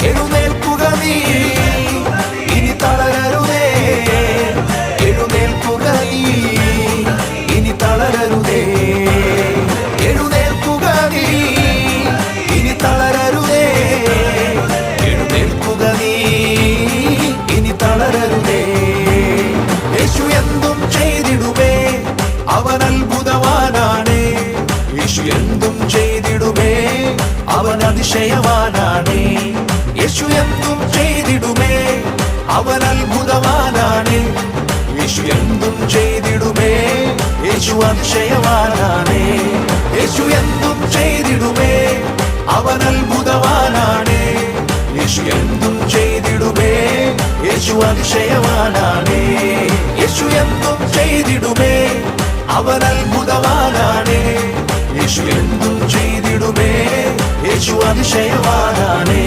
എഴുന്നേൽക്കുക നീ, ഇനി തളരരുതേ. എഴുന്നേൽക്കുക നീ, ഇനി തളരരുതേ. എഴുന്നേൽക്കുക നീ, ഇനി തളരരുതേ. എഴുന്നേൽക്കുക നീ, ഇനി തളരരുതേ. യേശു എന്തും ചെയ്തിടുമേ, അവൻ അത്ഭുതവാനാണ്. യേശു എന്തും ചെയ്തിടുമേ, അവൻ അതിശയവാനാണ്. യേശു എന്തും ചെയ്തിടുമേ, അവൻ അത്ഭുതവാനാണ്. യേശു എന്തും ചെയ്തിടുമേ, യേശു അതിശയവാനാണ്. യേശു എന്തും ചെയ്തിടുമേ, അവൻ അത്ഭുതവാനാണ്. യേശു എന്തും ചെയ്തിടുമേ, യേശു അതിശയവാനാണ്. യേശു എന്തും ചെയ്തിടുമേ, അവൻ അത്ഭുതവാനാണ്. യേശു എന്തും ചെയ്തിടുമേ, യേശു അതിശയവാനാണ്.